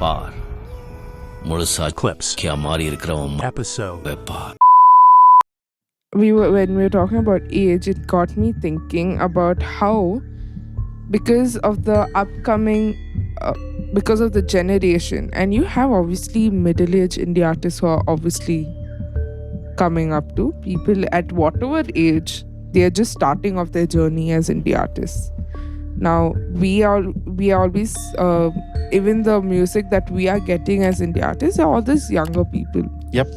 பார் முழுசா clips, கியா மாறி இருக்கிறவன் episode, bar. When we were talking about age, it got me thinking about how, because of the upcoming, because of the generation, and you have obviously middle-aged indie artists who are obviously coming up to people at whatever age, they are just starting off their journey as indie artists. Now we always even the music that we are getting as indie artists are all these younger people. Yep.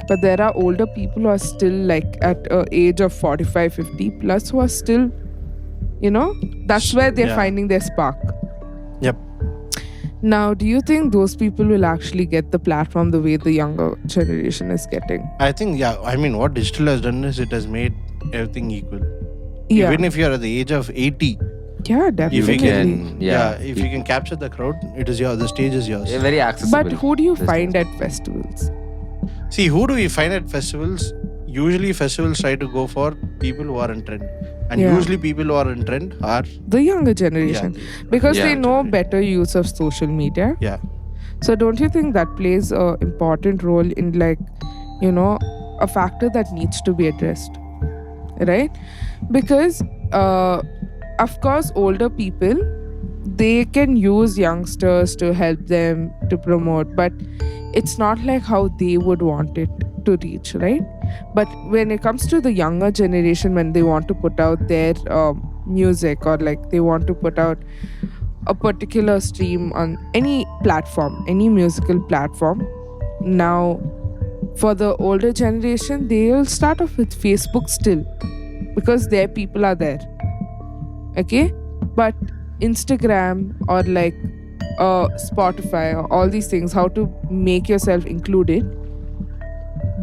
But there are older people who are still like at age of 45, 50 plus who are still, that's where they're finding their spark. Yep. Now, do you think those people will actually get the platform the way the younger generation is getting? I think, what digital has done is it has made everything equal. Yeah. Even if you're at the age of 80, Yeah, definitely. if you can capture the crowd, it is yours. The stage is yours. Very accessible. But who do you find at festivals? See, who do we find at festivals? Usually festivals try to go for people who are in trend. And usually people who are in trend are the younger generation. Because they know better use of social media. Yeah. So don't you think that plays an important role in a factor that needs to be addressed? Right? Because of course older people, they can use youngsters to help them to promote, but it's not like how they would want it to reach, right? But when it comes to the younger generation, when they want to put out their music, or like they want to put out a particular stream on any platform, any musical platform, now for the older generation, they'll start off with Facebook still, because their people are there. Okay? But Instagram or like Spotify or all these things, how to make yourself included,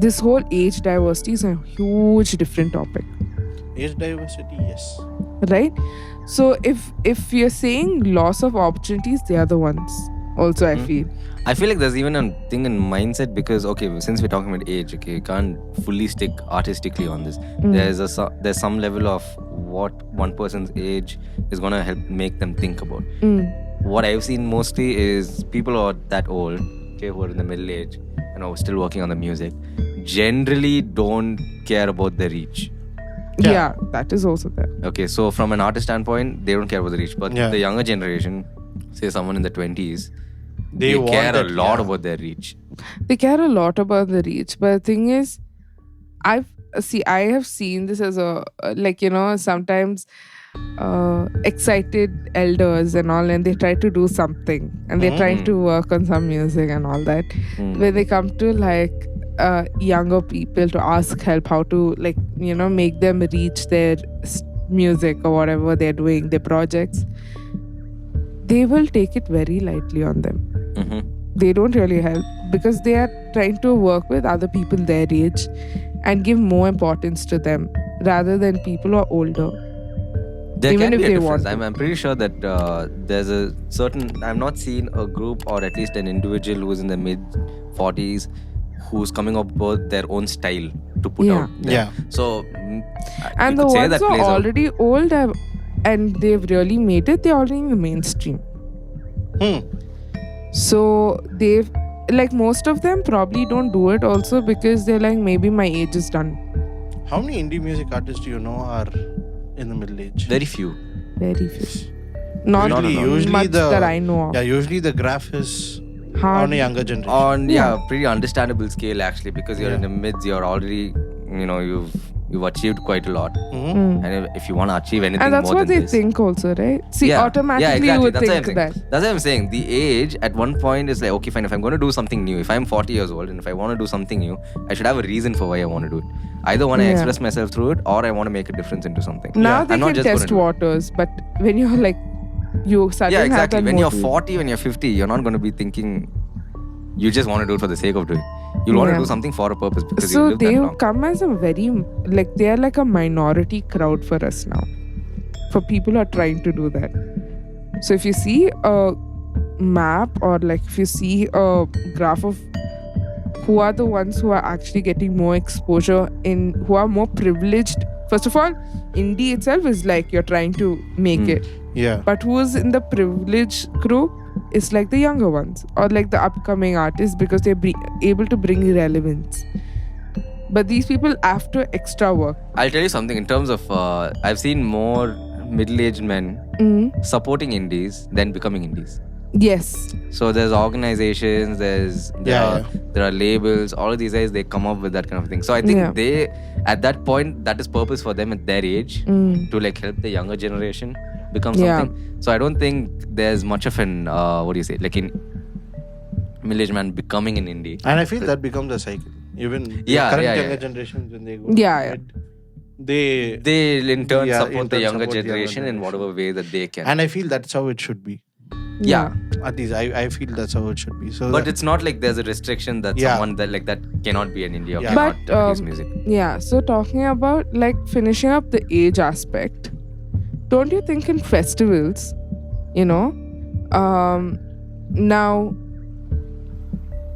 this whole age diversity is a huge different topic. age diversity, yes. Right? So if you're saying loss of opportunities, they are the ones also, I feel. I feel like there's even a thing in mindset, because since we're talking about age, you can't fully stick artistically on this. There's some level of what one person's age is going to help make them think about. What I've seen mostly is people who are that old, who are in the middle age and are still working on the music, generally don't care about the reach. Yeah, that is also there. Okay, so from an artist standpoint, they don't care about the reach. But the younger generation, say someone in the 20s, they care a lot about their reach. They care a lot about the reach. But the thing is, I have seen this as sometimes excited elders and all, and they try to do something, and they're trying to work on some music and all that. When they come to younger people to ask help, how to make them reach their music or whatever they're doing, their projects, they will take it very lightly on them. They don't really help, because they are trying to work with other people their age and give more importance to them rather than people who are older. There even can if be a they difference. want to. I'm pretty sure that there's a certain... I've not seen a group or at least an individual who's in the mid-40s who's coming up with their own style to put out there. Yeah. So, and the ones who are already old and they've really made it, they're already in the mainstream. So they've, most of them probably don't do it also because they're like, maybe my age is done. How many indie music artists do you know are in the middle age? Very few. Very few. Not usually much that I know of. Yeah, usually the graph is on a younger generation. On pretty understandable scale actually, because you're in the mids, you're already, you've achieved quite a lot. And if you want to achieve anything and that's more what than they this, think also, right? See, automatically exactly. you would That's think that. That's what I'm saying. The age at one point is like, okay, fine, if I'm going to do something new, if I'm 40 years old and if I want to do something new, I should have a reason for why I want to do it. Either want to express myself through it, or I want to make a difference into something. Now they can test waters, but when you're you suddenly have that when motive. you're 40, when you're 50, you're not going to be thinking you just want to do it for the sake of doing. You'll want to do something for a purpose, because you live that long. So they come as a very, they are like a minority crowd for us now. For people who are trying to do that. So if you see a map, or if you see a graph of who are the ones who are actually getting more exposure, who are more privileged. First of all, indie itself is you're trying to make it. Yeah. But who is in the privileged group? is like the younger ones or like the upcoming artists because they're able to bring relevance. But these people have to extra work. I'll tell you something in terms of I've seen more middle-aged men supporting indies than becoming indies. Yes. So there's organizations, there are labels, all of these guys, they come up with that kind of thing. So I think they, at that point, that is purpose for them at their age to like help the younger generation become something. So I don't think there's much of an like in middle-aged man becoming an indie. And I feel that becomes a cycle. Even the current younger generations, when they go they in turn support the younger generation in whatever way that they can. And I feel that's how it should be. Yeah. At least I feel that's how it should be. So but it's not like there's a restriction that someone that like that cannot be an indie or cannot produce music. Yeah. So talking about like finishing up the age aspect, don't you think in festivals, now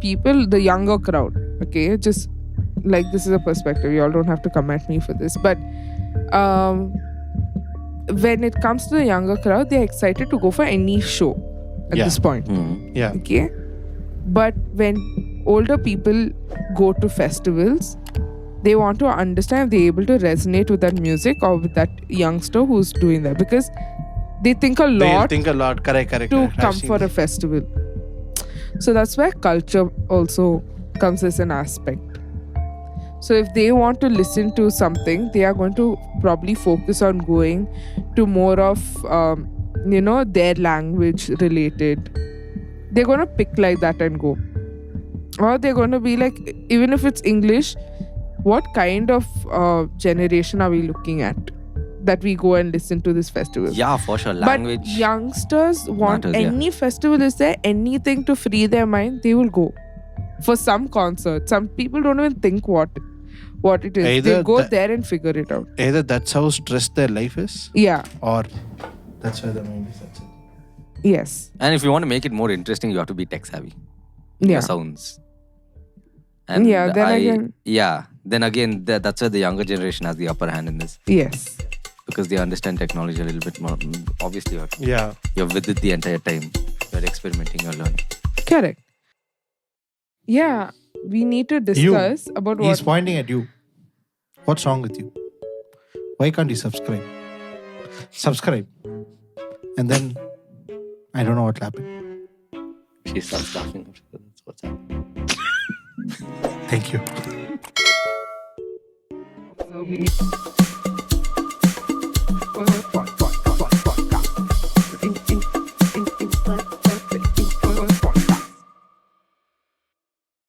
people, the younger crowd, okay, just like this is a perspective, you all don't have to come at me for this, but when it comes to the younger crowd, they're excited to go for any show at this point. Okay, but when older people go to festivals, they want to understand if they're able to resonate with that music or with that youngster who's doing that, because they think a lot correct to come for a festival. So that's where culture also comes as an aspect. So if they want to listen to something, they are going to probably focus on going to more of their language related. They're going to pick like that and go. Or they're going to be like, even if it's English, what kind of generation are we looking at that we go and listen to this festival? Yeah, for sure. Language. But youngsters want any festival, is there anything to free their mind, they will go. For some concert, some people don't even think what it is. They go there and figure it out. Either that's how stressed their life is. Yeah. Or that's why the mind is that's it. Yes. And if you want to make it more interesting, you have to be tech savvy. Yeah. Your sounds. And then again, that's where the younger generation has the upper hand in this. Yes. Because they understand technology a little bit more. Obviously, you're with it the entire time. You're experimenting, you're learning. Correct. Yeah, we need to discuss about what... He's pointing at you. What's wrong with you? Why can't you subscribe? Subscribe. And then, I don't know what'll happen. She starts laughing. That's what's happening. Thank you.